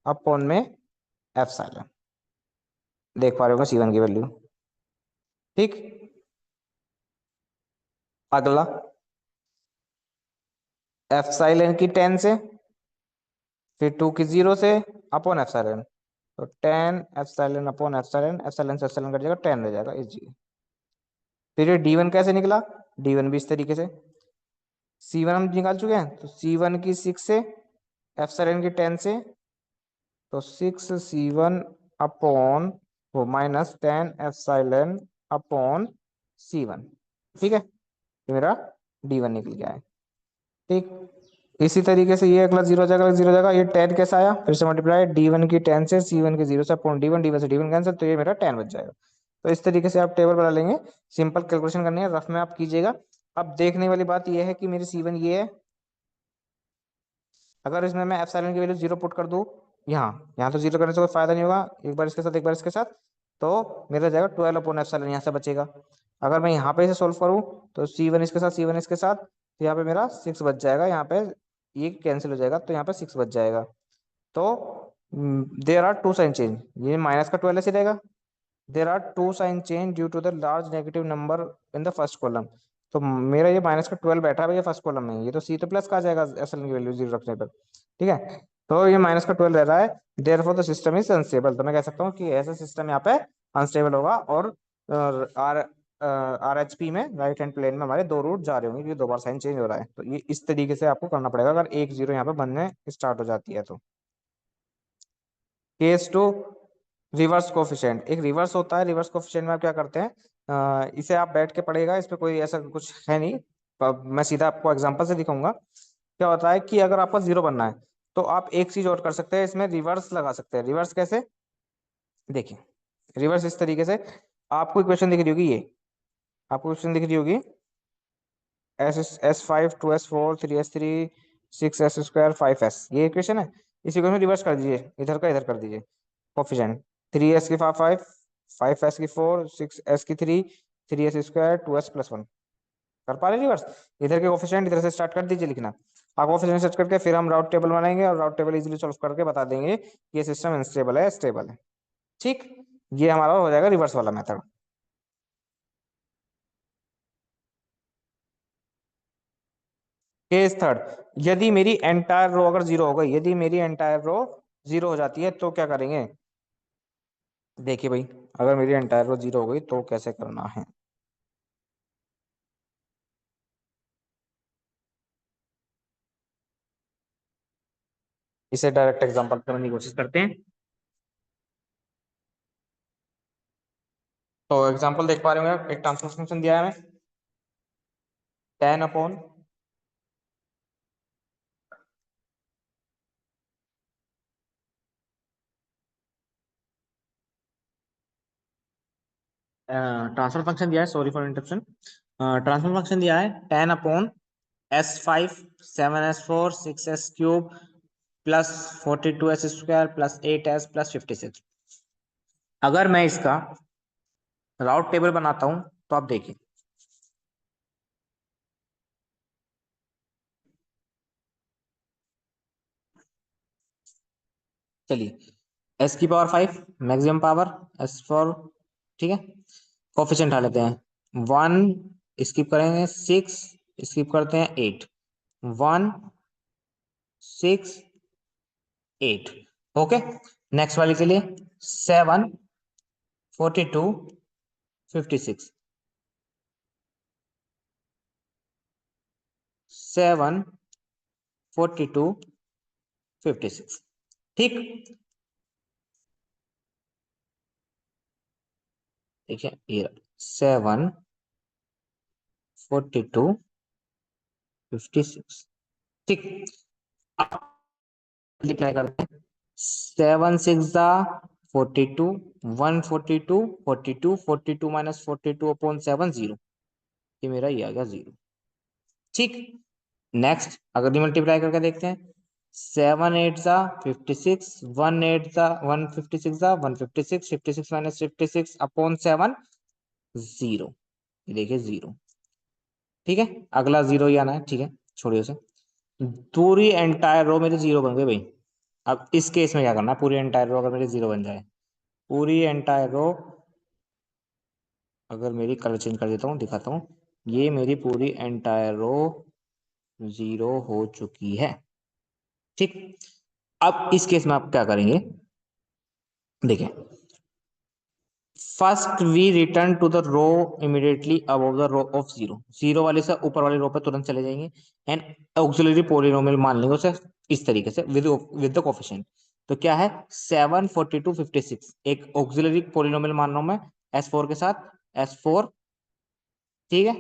अपॉन में एफ साइलन, देख पा रहे हो C1 की वैल्यू। ठीक, अगला एफ साइलन की 10 से, फिर 2 की 0 से अपॉन एफ साइलन, तो 10 एफ साइलन अपॉन एफ साइलन से एफ साइलन कट जाएगा, 10 रह जाएगा इस। फिर ये D1 कैसे निकला, D1 भी इस तरीके से, C1 हम निकाल चुके हैं, तो C1 की 6 से एफ साइलन की 10 से, तो 6 C1 अपॉन वो -10 एफ साइलन अपॉन C1। ठीक है, ये मेरा D1 निकल गया है। ठीक, इसी तरीके से ये अगला 0 हो जाएगा, 0 हो जाएगा, ये 10 कैसे आया, फिर से मल्टीप्लाई D1 की 10 से, C1 की 0 से अपॉन D1, D1 से D1 कैंसिल, तो ये मेरा 10 बच जाएगा। तो इस तरीके से आप टेबल बना लेंगे, सिंपल कैलकुलेशन करनी है, रफ में आप कीजिएगा। अब देखने वाली बात ये है कि मेरी C1 ये है, अगर इसमें मैं एप्सिलॉन की वैल्यू 0 पुट कर दूं, यहाँ तो 0 करने से कोई फायदा नहीं होगा, एक बार इसके साथ एक बार इसके साथ, तो मेरा जाएगा 12 अपॉन एप्सिलॉन, यहाँ से बचेगा। अगर मैं यहाँ पे इसे सोल्व करूँ, तो C1 इसके साथ C1 इसके साथ, तो यहाँ पे मेरा 6 बच जाएगा, यहाँ पे ये कैंसिल हो जाएगा, तो यहाँ पे 6 बच जाएगा। तो there are two sign change, ये माइनस का 12 ऐसे रहेगा, there are two sign change due to the large negative number in the first column. तो मेरा ये माइनस का 12 बैठा है भैया फर्स्ट कॉलम में, ये तो C तो प्लस का आ जाएगा एसल की वैल्यू 0 रखने पर। ठीक है, तो ये माइनस का 12 रह रहा है, therefore the system is unstable, तो मैं कह सकता हूँ कि ऐसा सिस्टम यहाँ पे अनस्टेबल होगा, और आर RHP में राइट हैंड प्लेन में हमारे 2 रूट जा रहे होंगे, क्योंकि 2 बार साइन चेंज हो रहा है। तो ये इस तरीके से आपको करना पड़ेगा, अगर एक 0 यहाँ पे बनने स्टार्ट हो जाती है तो। केस टू, रिवर्स कोफिशिएंट, एक रिवर्स होता है, रिवर्स कोफिशिएंट में आप क्या करते हैं, इसे आप बैठ के पढ़ेगा, इस पे कोई ऐसा कुछ है नहीं, मैं सीधा आपको एग्जांपल से दिखाऊंगा। क्या होता है कि अगर आपको 0 बनना है, तो आप एक चीज और कर सकते हैं, इसमें रिवर्स लगा सकते हैं। रिवर्स कैसे, देखिए, रिवर्स इस तरीके से, आपको इक्वेशन दिख रही होगी, ये आपको क्वेश्चन दिख रही होगी, S5 2S4 3S3 6S² 5S, ये इक्वेशन है। इसी को रिवर्स कर दीजिए, इधर का इधर कर दीजिए, कोफिशिएंट 3S की 5 5S की 4 6S की 3 3S² 2S+1, कर पा रहे रिवर्स, इधर के कोफिशिएंट इधर से स्टार्ट कर दीजिए लिखना। आप कोफिशिएंट सर्च करके फिर हम राउट टेबल बनाएंगे, और राउट टेबल इजीली सॉल्व करके बता देंगे कि ये सिस्टम अनस्टेबल है स्टेबल है। ठीक, ये हमारा हो जाएगा रिवर्स वाला मेथड। केस थर्ड, यदि मेरी एंटायर रो अगर 0 हो गई, यदि मेरी एंटायर रो 0 हो जाती है, तो क्या करेंगे, देखिए भाई, अगर मेरी एंटायर रो 0 हो गई तो कैसे करना है। इसे डायरेक्ट एग्जांपल करने की कोशिश करते हैं। तो एग्जांपल देख पा रहे होंगे आप, एक ट्रांसफर फंक्शन दिया है हमें 10 अपॉन ट्रांसफर फंक्शन दिया है, sorry for interruption, transfer function दिया है 10 upon S5 7S4 6S³ plus 42S² plus 8S plus 56। अगर मैं इसका राउट टेबल बनाता हूं, तो आप देखिए, चलिए, S की पावर 5 मैक्सिमम पावर, S4, ठीक है, कोफिशिएंट उठा लेते हैं, 1 स्किप करेंगे, 6 स्किप करते हैं, 8, 1 6 8। ओके, नेक्स्ट वाले के लिए 7 42 56, 7 42 56। ठीक, देखिए ये रहा। 7, 42, 56। ठीक, मल्टीप्लाई करते हैं। 7 6 42, 142, 42, 42 माइनस 42 अपॉन 7, 0। ये मेरा ये आ गया 0। ठीक, नेक्स्ट अगर मल्टीप्लाई करके देखते हैं। 7 8 56, 1 8 156, 156, 56 माइनस 56 अपॉन 7, 0। ये देखिए 0। ठीक है, अगला 0 ही आना है। ठीक है, छोड़िए उसे। पूरी एंटायर रो मेरी 0 बन गई भाई। अब इस केस में क्या करना है, पूरी एंटायर रो अगर मेरी 0 बन जाए, पूरी एंटायर रो अगर मेरी कलर चेंज कर देता हूँ, दिखाता हूँ। ये मेरी पूरी एंटायर रो 0 हो चुकी है। ठीक, अब इस केस में आप क्या करेंगे, देखिए। First we return to the row immediately above the row of 0। 0 वाले से ऊपर वाले रो पे तुरंत चले जाएंगे एंड ऑक्सिलरी पॉलिनोमियल मान लेंगे उसे इस तरीके से विद द कोफिशिएंट। तो क्या है, 7 42 56 एक ऑक्सिलरी पॉलिनोमियल मान रहा हूं मैं S4 के साथ, S4। ठीक है,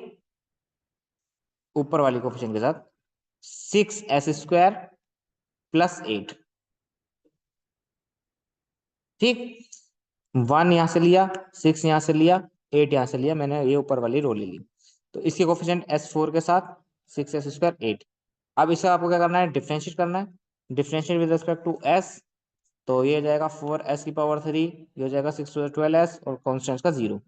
ऊपर वाली कोफिशिएंट के साथ 6s² प्लस 8। ठीक, 1 यहां से लिया, 6 यहां से लिया, 8 यहां से लिया, मैंने ये ऊपर वाली रो ले ली। तो इसके कोफिशिएंट S4 के साथ 6s² 8। अब इसे आपको क्या करना है, डिफरेंशिएट करना है। Differentiate with respect to s, तो ये हो जाएगा 4s⁻3, ये हो जाएगा 6 12s और कॉन्स्टेंट्स का 0।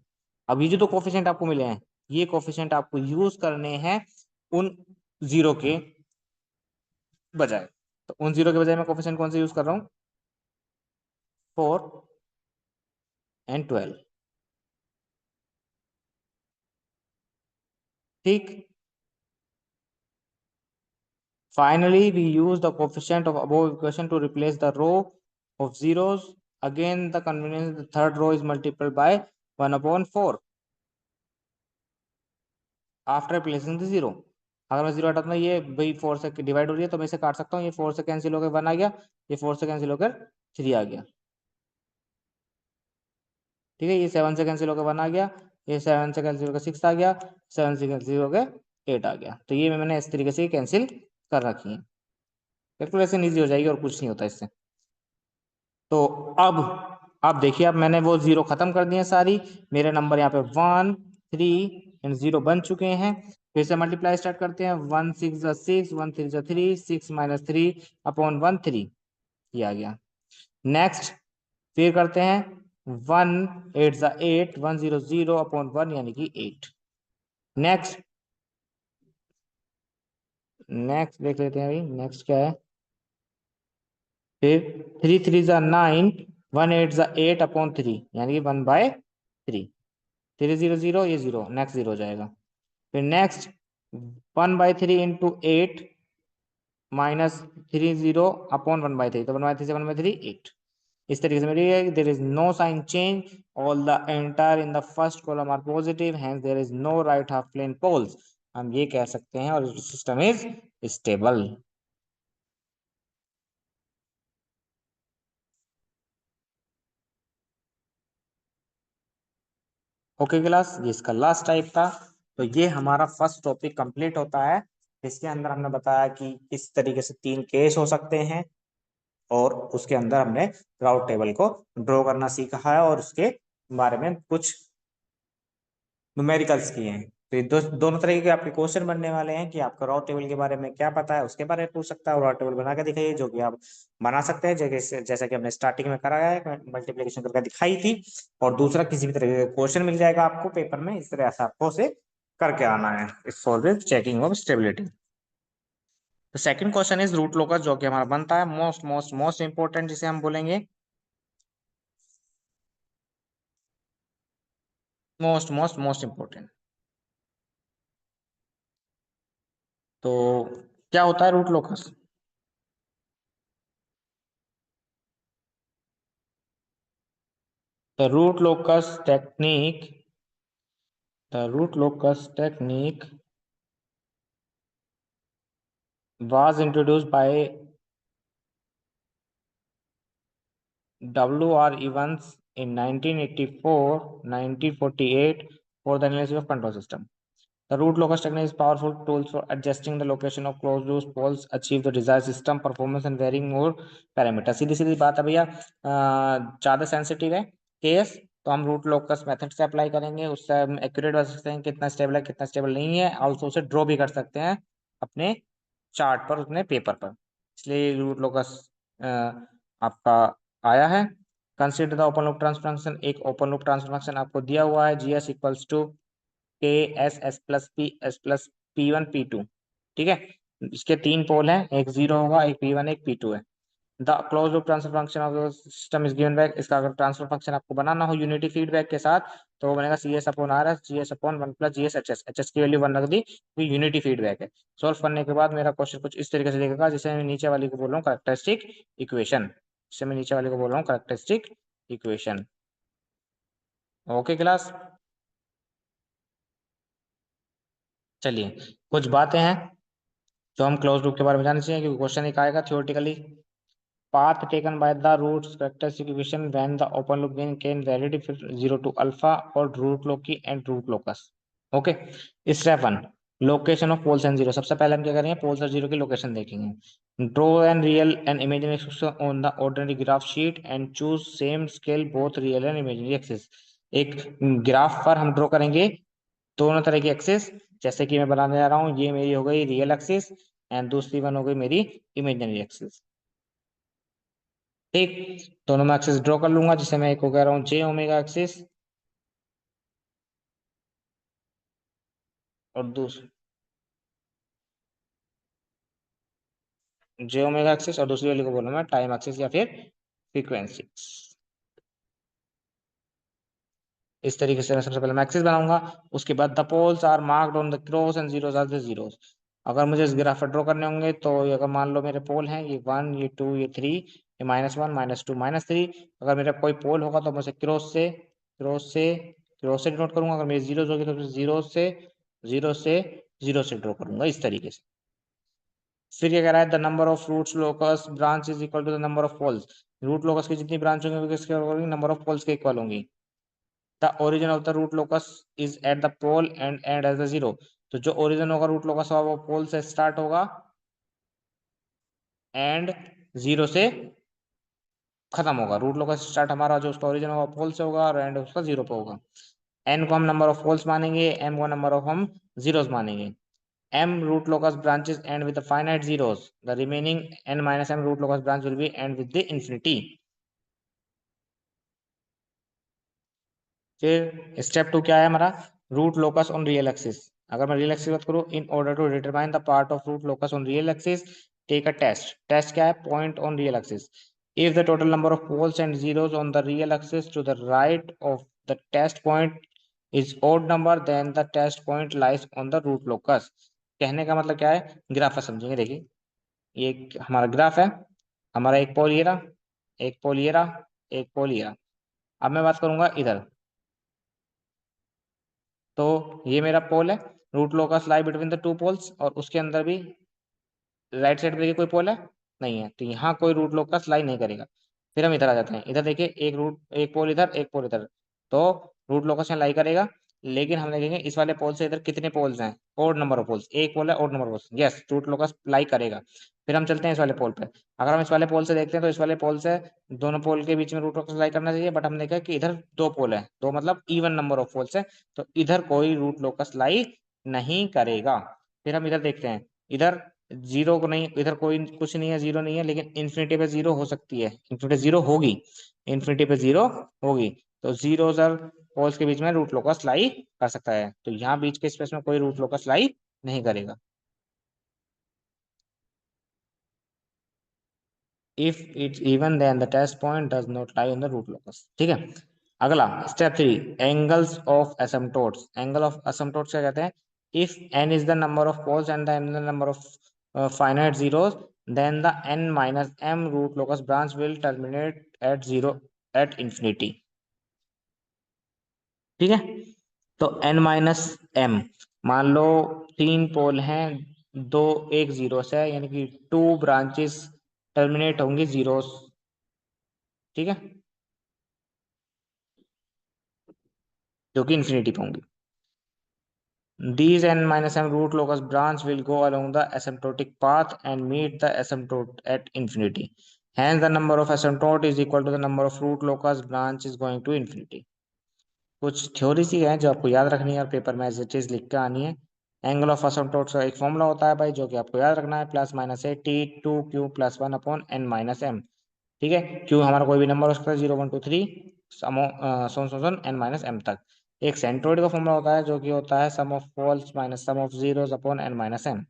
अब ये जो दो कोफिशिएंट आपको मिले हैं, ये कोफिशिएंट आपको यूज करने हैं उन 0 के बजाय। तो उन 0 के बजाय मैं कोफिशिएंट कौन से यूज कर रहा हूँ, 4 एंड 12। ठीक, finally, we use the coefficient of above equation to replace the row of zeros. Again, the convenience, the third row is multiplied by 1/4 after replacing the 0। अगर मैं 0 हटाता हूँ, ये भाई 4 से डिवाइड हो रही है, तो मैं इसे काट सकता हूँ। ये 4 से कैंसिल होकर 1 आ गया, ये 4 से कैंसिल होकर 3 आ गया। ठीक है, ये 7 से कैंसिल होकर 1 आ गया, ये 7 से कैंसिल होकर 6 आ गया, 7 से कैंसिल होकर 8 आ गया। तो ये मैंने इस तरीके से कैंसिल कर रखी है। कैलकुलेशन ईजी हो जाएगी और कुछ नहीं होता इससे। तो अब देखिए, अब मैंने वो 0 खत्म कर दिए सारी। मेरे नंबर यहाँ पे 1 3 एंड 0 बन चुके हैं। फिर से मल्टीप्लाई स्टार्ट करते हैं। 1 6 6, 1 3 3, 6 माइनस 3 अपॉन 1 3, ये आ गया। नेक्स्ट फिर करते हैं 1 8 8, 1 0 0 अपॉन 1 यानी कि 8। नेक्स्ट नेक्स्ट देख लेते हैं अभी, नेक्स्ट क्या है। फिर 3 3 9, 1 8 8 अपॉन 3 यानी कि 1/3। 3 0 0, ये 0, नेक्स्ट 0 हो जाएगा। फिर नेक्स्ट 1/3 इंटू 8 माइनस 3 0 अपॉन 1/3, तो 1/3 से 1/3 8। इस तरीके से मेरी there is no sign change, all the entire in the first column are positive, hence there is no right half plane poles. हम ये कह सकते हैं और system is stable. Okay class, ये इसका लास्ट टाइप था। तो ये हमारा फर्स्ट टॉपिक कंप्लीट होता है। इसके अंदर हमने बताया कि इस तरीके से 3 केस हो सकते हैं और उसके अंदर हमने राउट टेबल को ड्रॉ करना सीखा है और उसके बारे में कुछ न्यूमेरिकल्स किए हैं। तो ये दोनों तरीके के आपके क्वेश्चन बनने वाले हैं कि आपको राउट टेबल के बारे में क्या पता है, उसके बारे में पूछ सकता है और राउट टेबल बना के दिखाइए, जो कि आप बना सकते हैं जैसे जैसा कि हमने स्टार्टिंग में कराया है, मल्टीप्लिकेशन करके दिखाई थी। और दूसरा, किसी भी तरह का क्वेश्चन मिल जाएगा आपको पेपर में, इस तरह से आपको उसे करके आना है for the checking of stability. तो second question is root locus, जो कि हमारा बनता है मोस्ट मोस्ट मोस्ट इंपोर्टेंट, जिसे हम बोलेंगे मोस्ट मोस्ट मोस्ट इंपोर्टेंट। तो क्या होता है root locus? The root locus technique, the root locus technique was introduced by W. R. Evans in 1984, 1948 for the analysis of control system. The root locus technique is powerful tools for adjusting the location of closed loop poles, achieve the desired system performance and varying more parameters. सीधी सीधी बात है भैया, ज्यादा sensitive है case, तो हम root locus method से apply करेंगे, उससे हम एक्यूरेट बता सकते हैं कितना स्टेबल है कितना स्टेबल नहीं है, ऑल्सो उसे ड्रॉ भी कर सकते हैं अपने चार्ट पर, अपने पेपर पर। इसलिए रूट लोकस आपका आया है। Consider the open loop transfer function, एक ओपन लूप ट्रांसफर फंक्शन आपको दिया हुआ है, G S equals to K S plus P one P two. ठीक है, इसके तीन पोल हैं, एक जीरो होगा, एक पी वन, एक पी टू है। The close loop transfer function of the system is given back, इसका अगर ट्रांसफर फंक्शन आपको बनाना हो यूनिटी फीडबैक के साथ, तो वो बनेगा C S upon R S, G S upon one plus G S H S, H S की वैल्यू वन रख दी, तो यूनिटी फीडबैक है। सॉल्व करने के बाद मेरा क्वेश्चन कुछ इस तरीके से दिखेगा, जिसे मैं नीचे वाली को बोल रहा हूँ करेक्टरिस्टिक इक्वेशन, जिसे मैं नीचे वाले को बोल रहा हूँ करेक्टरिस्टिक इक्वेशन। ओके क्लास, चलिए कुछ बातें हैं जो हम क्लोज लूप के बारे में जानना चाहिए, क्योंकि क्वेश्चन एक आएगा theoretically. path taken by the roots characteristic equation when the open loop gain can vary from 0 to alpha or root loci and root locus. Okay, step one, location of poles and zero. सबसे पहले हम क्या करेंगे, poles और zero की location देखेंगे। Draw an real and imaginary axis on the ordinary graph sheet and choose same scale both real and imaginary axis. एक graph पर हम ड्रॉ करेंगे दोनों तरह की एक्सिस, जैसे कि मैं बनाने जा रहा हूँ, ये मेरी हो गई रियल एक्सिस एंड दूसरी वन हो गई मेरी इमेजिनरी एक्सिस। ठीक, दोनों में एक्सिस ड्रॉ कर लूंगा, जिसे मैं एक को कह रहा हूँ जे ओमेगा एक्सिस, और दूसरी जे ओमेगा एक्सिस, और दूसरी वाली को बोलूंगा मैं टाइम एक्सिस या फिर फ्रीक्वेंसी। इस तरीके से मैं सबसे पहले मैं एक्सिस बनाऊंगा। उसके बाद the poles are marked on the cross and zeros are the zeros. अगर मुझे इस ग्राफ पर ड्रॉ करने होंगे, तो अगर मान लो मेरे पोल हैं ये वन, ये टू, ये थ्री, ये minus one, minus two, minus three. अगर मेरा कोई पोल होगा तो मैं उसे क्रॉस से डिनोट करूंगा, अगर मेरी जीरोस होगी तो जीरो से जीरो से ड्रॉ करूंगा, इस तरीके से। फिर क्या कह रहा है, the number of roots locus branch is equal to the number of poles. Root locus की जितनी ब्रांच होंगी वो किसके इक्वल होंगी, नंबर ऑफ पोल्स के इक्वल होंगी। The origin of the root locus is at the pole and and as the zero. तो जो ओरिजिन होगा रूट लोकस का वो पोल से स्टार्ट होगा एंड जीरो से खत्म होगा। रूट लोकस स्टार्ट हमारा जो उसका ओरिजिन होगा पोल से होगा और एंड उसका जीरो पे होगा। एन को हम नंबर ऑफ पोल्स मानेंगे, एम को नंबर ऑफ हम जीरोस मानेंगे। m root locus branches end with the finite zeros. The remaining n minus m root locus branch will be end with the infinity. फिर step two क्या है हमारा, root locus on real axis. अगर मैं real axis बात करूँ, in order to determine the part of root locus on real axis take a test. Test क्या है, point on real axis. If the total number of poles and zeros on the real axis to the right of the test point is odd number, then the test point lies on the root locus. कहने का मतलब क्या है, graph पर समझेंगे। देखिए ये हमारा ग्राफ है, हमारा एक पोल ये रहा, एक पोल ये रहा, एक पोल ये रहा। अब मैं बात करूंगा इधर, तो ये मेरा पोल है, root locus lie between the two poles, और उसके अंदर भी राइट साइड पे देखिए कोई पोल है, नहीं है, तो यहाँ कोई रूट लोकस लाई नहीं करेगा। फिर हम इधर आ जाते हैं, इधर देखिए एक पोल इधर, एक पोल इधर, तो रूट लोकस यहाँ लाई करेगा। लेकिन हम देखेंगे इस वाले पोल से इधर कितने पोल्स हैं, ओड नंबर ऑफ पोल्स, एक पोल है odd number of poles, yes root locus lie करेगा। फिर हम चलते हैं इस वाले पोल पे। अगर हम इस वाले पोल से देखते हैं, तो इस वाले पोल से दोनों पोल के बीच में रूट लोकस लाई करना चाहिए, बट हमने देखा कि इधर दो पोल है, दो मतलब इवन नंबर ऑफ पोल्स है, तो इधर कोई रूट लोकस लाई नहीं करेगा। फिर हम इधर देखते हैं, इधर जीरो को नहीं, इधर कोई कुछ नहीं है, जीरो नहीं है, लेकिन इन्फिनिटी पे जीरो हो सकती है, इन्फिनिटी जीरो होगी, इन्फिनिटी पे जीरो होगी, तो जीरो सर पोल्स के बीच में रूट लोकस लाई कर सकता है, तो यहाँ बीच के स्पेस में कोई रूट लोकस लाई नहीं करेगा। If it's even then the test point does not lie on the root locus. ठीक है, अगला step three, angles of asymptotes. Angle of asymptotes क्या कहते हैं, if n is the number of poles and the n is the number of finite zeros, then the n minus m root locus branch will terminate at zero at infinity। ठीक है, तो n minus m, मान लो तीन पोल हैं, दो एक zero से है, यानी कि टू ब्रांचेस टर्मिनेट होंगी जीरो। ठीक है, जो कि इन्फिनिटी पे होंगी। These n minus m root locus branch will go along the asymptotic path and meet the asymptote at infinity. Hence, the number of asymptote is equal to the number of root locus branch is going to infinity. कुछ theory सी है जो आपको याद रखनी है और paper में ऐसे चीज लिख के आनी है। एंगल ऑफ असिम्प्टोट का एक फॉर्मूला होता है भाई, जो कि आपको याद रखना है, plus minus A T two Q plus one upon N minus M. ठीक है, क्यू हमारा कोई भी नंबर हो सकता है, 0 1 2 3 सोन एन माइनस एम तक। एक सेंट्रोइड का फॉर्मूला होता है जो कि होता है sum of poles minus sum of zeros upon N minus M.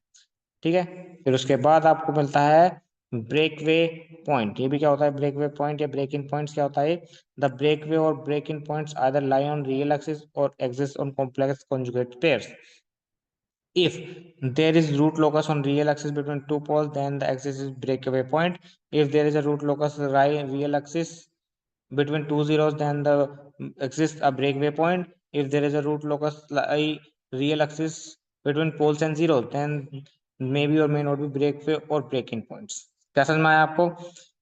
ठीक है, फिर उसके बाद आपको मिलता है ब्रेक वे पॉइंट। ये भी क्या होता है, ब्रेक वे पॉइंट या ब्रेक इन पॉइंट्स क्या होता है? द ब्रेक वे और break in points either lie on real axis or exist on complex conjugate pairs. If there is root locus on real axis between two poles, then the axis is breakaway point. If there is a root locus real axis between two zeros, then the exists a breakaway point. If there is a root locus real axis between poles and zeros, then maybe or may not be breakaway or break-in points. क्या समझ में आया आपको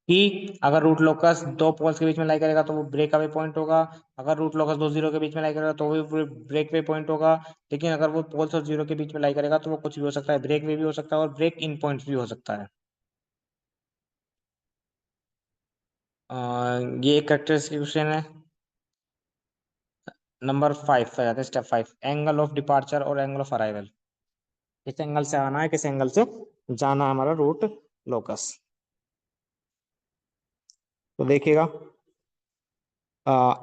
कि अगर root locus दो poles के बीच में लाई करेगा तो वो ब्रेक अवे पॉइंट होगा, अगर रूट लोकस दो जीरो के बीच में लाई करेगा तो वो ब्रेक वे पॉइंट होगा। लेकिन अगर वो पोल्स और जीरो के बीच में लाई करेगा तो वो कुछ भी हो सकता है, ब्रेक वे भी हो सकता है और ब्रेक इन पॉइंट्स भी हो सकता है। ये एक करेक्टरिस्टिक क्वेश्चन है। नंबर 5 पे जाते हैं, स्टेप 5, एंगल ऑफ डिपार्चर और एंगल ऑफ अराइवल। किस एंगल से आना है, किस एंगल से जाना है हमारा रूट लोकस। तो देखिएगा,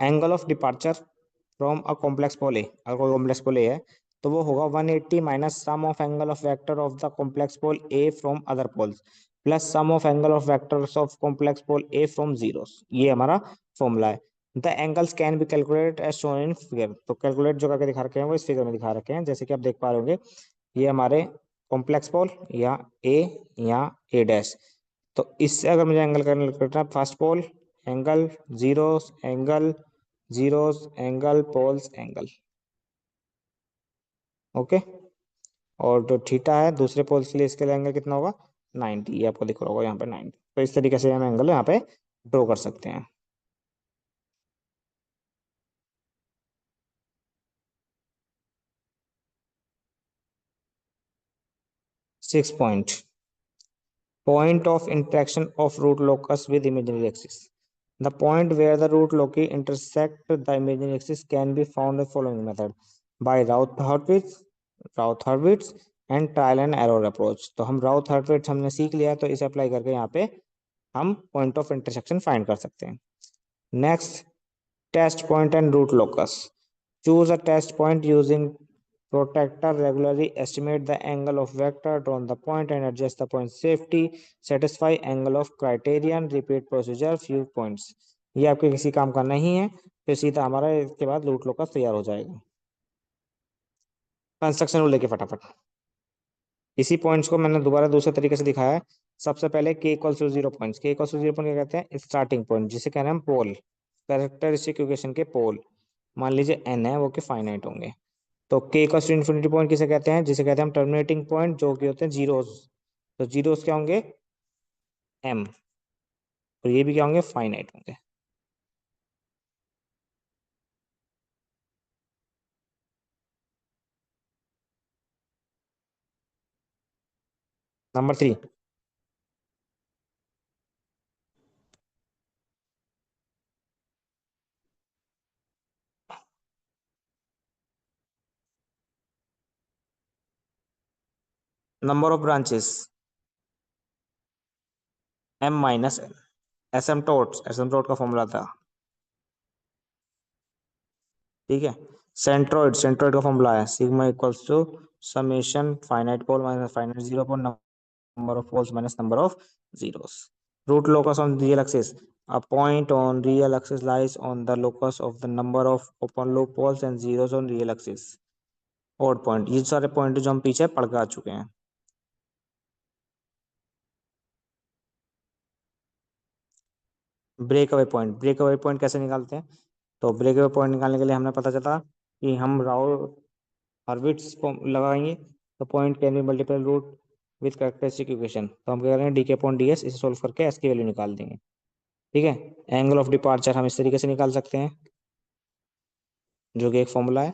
angle of departure from a complex pole A, अगर कोई कॉम्प्लेक्स पोल ए है तो वो होगा 180 minus sum of angle of vector of the complex pole A from other poles plus sum of angle of vectors of complex pole A from zeros. ये हमारा formula है। The angles can be calculated as shown in figure. तो calculate जो करके दिखा रखे हैं वो इस फिगर में दिखा रखे हैं, जैसे कि आप देख पा रहे होंगे। ये हमारे कॉम्प्लेक्स पोल या ए या ए डैश। तो इससे अगर मुझे एंगल कैलकुलेट करना है, first pole angle, zeros angle, zeros angle, poles angle. Okay, और जो थीटा है दूसरे पोल्स के लिए, इसके लिए एंगल कितना होगा, 90। ये आपको दिख रहा होगा यहाँ पे 90। तो इस तरीके से हम एंगल यहाँ पे ड्रॉ कर सकते हैं। 6 point, point of interaction of root locus with imaginary axis. The point where the root loci intersect the imaginary axis can be found the following method by Routh-Hurwitz and trial and error approach। तो हम Routh-Hurwitz हमने सीख लिया है, तो इसे apply करके यहाँ पे हम पॉइंट ऑफ इंटरसेक्शन फाइंड कर सकते हैं। Next, test point and root locus. Choose a test point using protractor, regularly estimate the angle of vector drawn the point and adjust the point safety, satisfy angle of criterion, repeat procedure few points। ये आपके किसी काम का नहीं है, फिर सीधा हमारा इसके बाद रूट लोकस तैयार हो जाएगा। कंस्ट्रक्शन रूल लेके फटाफट इसी पॉइंट्स को मैंने दोबारा दूसरे तरीके से दिखाया है। सबसे पहले के इक्वल्स टू 0 पॉइंट्स, के इक्वल्स टू 0 पॉइंट क्या कहते हैं, स्टार्टिंग पॉइंट, जिसे कहते हैं हम पोल, कैरेक्टरिस्टिक इक्वेशन के पोल। मान लीजिए एन है, वो के फाइनाइट होंगे। तो के इक्वल्स टू इन्फिनिटी पॉइंट किसे कहते हैं, जिसे कहते हैं हम टर्मिनेटिंग पॉइंट, जो कि होते हैं जीरोस। तो जीरोस क्या होंगे, एम, और ये भी क्या होंगे, फाइनाइट होंगे। Number 3, number of branches m minus n. Asymptote, asymptote का फॉर्मूला था, ठीक है। सेंट्रोइड, सेंट्रोइड का फॉर्मूला है sigma equals to summation finite pole minus finite zero upon number of poles minus number of zeros। root locus on real axis, a point on real axis lies on the locus of the number of open loop poles and zeros on real axis। odd point, ये सारे point जो हम पीछे पढ़ के आ चुके हैं। Break away point, break away point कैसे निकालते हैं, तो ब्रेक अवे पॉइंट निकालने के लिए हमें पता चला कि हम राउ हॉर्विट्ज को लगाएंगे। तो point can be multiple root with characteristic equation. तो हम क्या करेंगे, d k upon d s, इसे सोल्व करके एस की वैल्यू निकाल देंगे। ठीक है, एंगल ऑफ डिपार्चर हम इस तरीके से निकाल सकते हैं, जो कि एक फॉर्मूला है।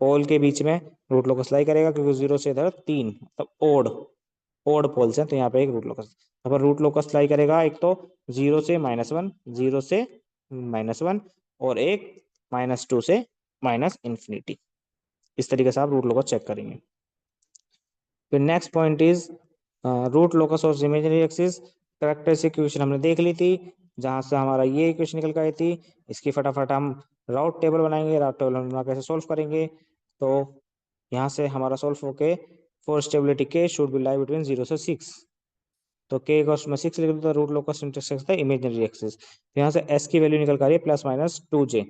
पोल के बीच में रूट लोकस लाई करेगा, क्योंकि 0 से इधर 3 मतलब ओड पोल्स हैं, तो यहाँ पे एक रूट लोकस। यहाँ पर रूट लोकस लाई करेगा एक तो 0 से -1, 0 से -1, और एक -2 से -∞। इस तरीके से आप रूट लोकस चेक करेंगे। फिर next point is root locus और इमेजिनरी एक्सिस। कैरेक्टरिस्टिक इक्वेशन हमने देख ली थी, जहां से हमारा ये इक्वेशन निकल के आई थी। इसकी फटाफट हम राउट टेबल बनाएंगे। राउट टेबल हम कैसे सोल्व करेंगे, तो यहाँ से हमारा सोल्व होके फॉर स्टेबिलिटी के शुड बी लाई बिटवीन 0 से 6, तो के कॉस्ट में 6 लिख दो, root locus intersects the imaginary axis. यहाँ से एस की वैल्यू निकल कर रही है +-2j,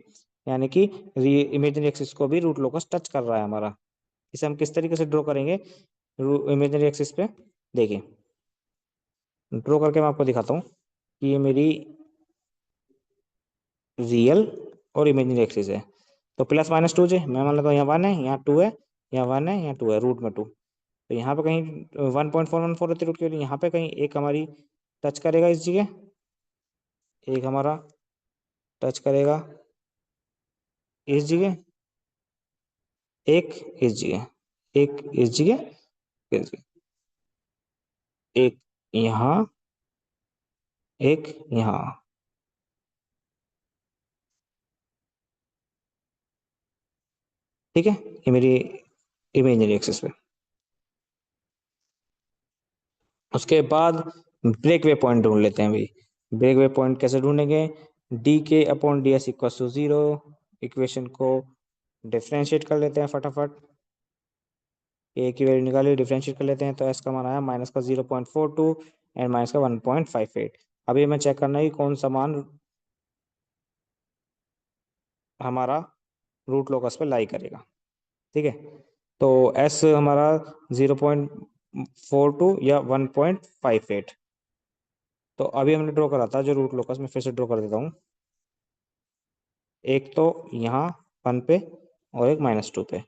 यानी कि इमेजिनरी एक्सिस को भी रूट लोकस टच कर रहा है हमारा। इसे हम किस तरीके से ड्रॉ करेंगे इमेजिनरी एक्सिस पे, देखिए ड्रॉ करके मैं आपको दिखाता हूँ कि ये मेरी रियल और इमेजिनरी एक्सिस है। तो +-2j मैं मान लेता हूँ, यहाँ 1 है, यहाँ 2 है, यहाँ 1 है, यहाँ 2 है, रूट में 2। तो यहाँ पे कहीं 1.414 रहती रूट की वैल्यू, यहाँ पे कहीं एक हमारी टच करेगा इस जगह, एक हमारा टच करेगा इस जगह, एक इस जगह, एक इस जगह, इस जगह, एक यहाँ, एक यहाँ। ठीक है, ये मेरी इमेजिनरी एक्सिस पे। उसके बाद ब्रेक वे पॉइंट ढूंढ लेते हैं भाई। ब्रेक वे पॉइंट कैसे ढूंढेंगे, dk/ds = 0। इक्वेशन को डिफ्रेंशिएट कर लेते हैं फटाफट। ए की वैल्यू निकाली, डिफ्रेंशिएट कर लेते हैं, तो एस का मान आया -0.42 एंड -1.58। अभी हमें चेक करना है कि कौन सा मान हमारा रूट लोकस पे लाई करेगा। ठीक है, तो एस हमारा 0.42 या 1.58। तो अभी हमने ड्रॉ करा था जो रूट लोकस, में फिर से ड्रॉ कर देता हूँ। एक तो यहाँ 1 पे और एक -2 पे,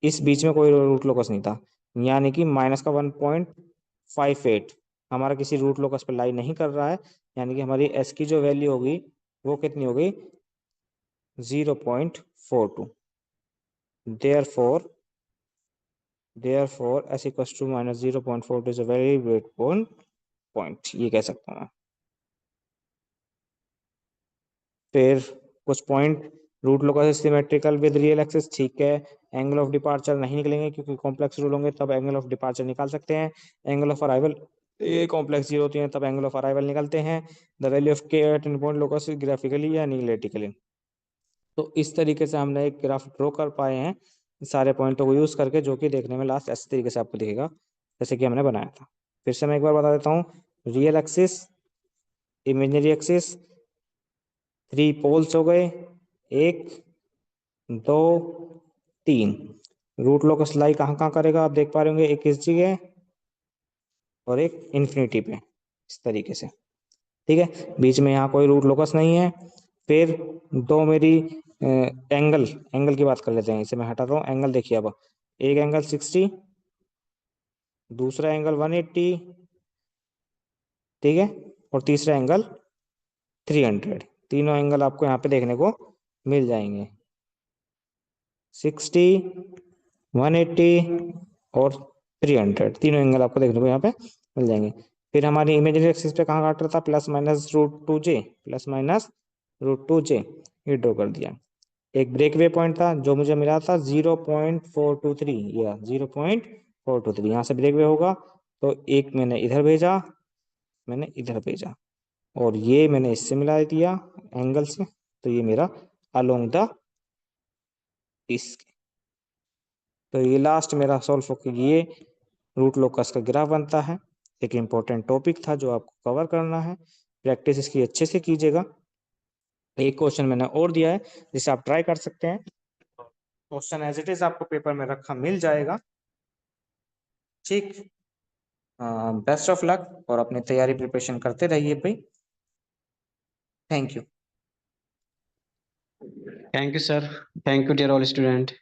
इस बीच में कोई रूट लोकस नहीं था, यानी कि -1.58 हमारा किसी रूट लोकस पे लाई नहीं कर रहा है। यानी कि हमारी एस की जो वैल्यू होगी वो कितनी होगी, 0.42। therefore s = -0.42 is a very great point, ये कह सकता हूँ मैं। फिर कुछ point, root locus symmetrical with real axis, ठीक है। एंगल ऑफ डिपार्चर नहीं निकलेंगे, क्योंकि कॉम्प्लेक्स रूल होंगे तब एंगल ऑफ डिपार्चर निकाल सकते हैं। एंगल ऑफ अराइवल, ये कॉम्प्लेक्स जीरो होती है तब एंगल ऑफ अराइवल निकलते हैं। द वैल्यू ऑफ के एट पॉइंट लोकस ग्राफिकली या एनालिटिकली। तो इस तरीके से हमने एक ग्राफ ड्रॉ कर पाए हैं सारे पॉइंटों को यूज करके, जो कि देखने में लास्ट ऐसे तरीके से आपको दिखेगा जैसे कि हमने बनाया था। फिर से मैं एक बार बता देता हूँ, real axis, imaginary axis, 3 poles हो गए, 1 2 3। रूट लोकस लाई कहाँ कहाँ करेगा आप देख पा रहे होंगे, एक इस जगह और एक इन्फिनिटी पे, इस तरीके से। ठीक है, बीच में यहाँ कोई रूट लोकस नहीं है। फिर दो मेरी एंगल की बात कर लेते हैं, इसे मैं हटाता हूँ। एंगल देखिए, अब एक एंगल 60, दूसरा एंगल 180, ठीक है, और तीसरा एंगल 300। तीनों एंगल आपको यहाँ पे देखने को मिल जाएंगे, 60, 180 और 300। तीनों एंगल आपको देखने को यहाँ पे मिल जाएंगे। फिर हमारी इमेजिनरी एक्सिस पे कहाँ काट रहा था, ±√2j, ±√2j, ये ड्रॉ कर दिया। एक ब्रेक वे पॉइंट था जो मुझे मिला था 0.423, या 0.423, यहाँ से ब्रेक वे होगा। तो एक मैंने इधर भेजा, मैंने इधर भेजा, और ये मैंने इससे मिला दिया एंगल से, तो ये मेरा अलोंग द डिस्क। तो ये लास्ट मेरा सॉल्व होकर ये रूट लोकस का ग्राफ बनता है। एक इम्पोर्टेंट टॉपिक था जो आपको कवर करना है, प्रैक्टिस इसकी अच्छे से कीजिएगा। एक क्वेश्चन मैंने और दिया है जिसे आप ट्राई कर सकते हैं। क्वेश्चन एज इट इज आपको पेपर में रखा मिल जाएगा। ठीक, बेस्ट ऑफ लक, और अपनी तैयारी प्रिपरेशन करते रहिए भाई। Thank you. Thank you, sir. Thank you, dear all student.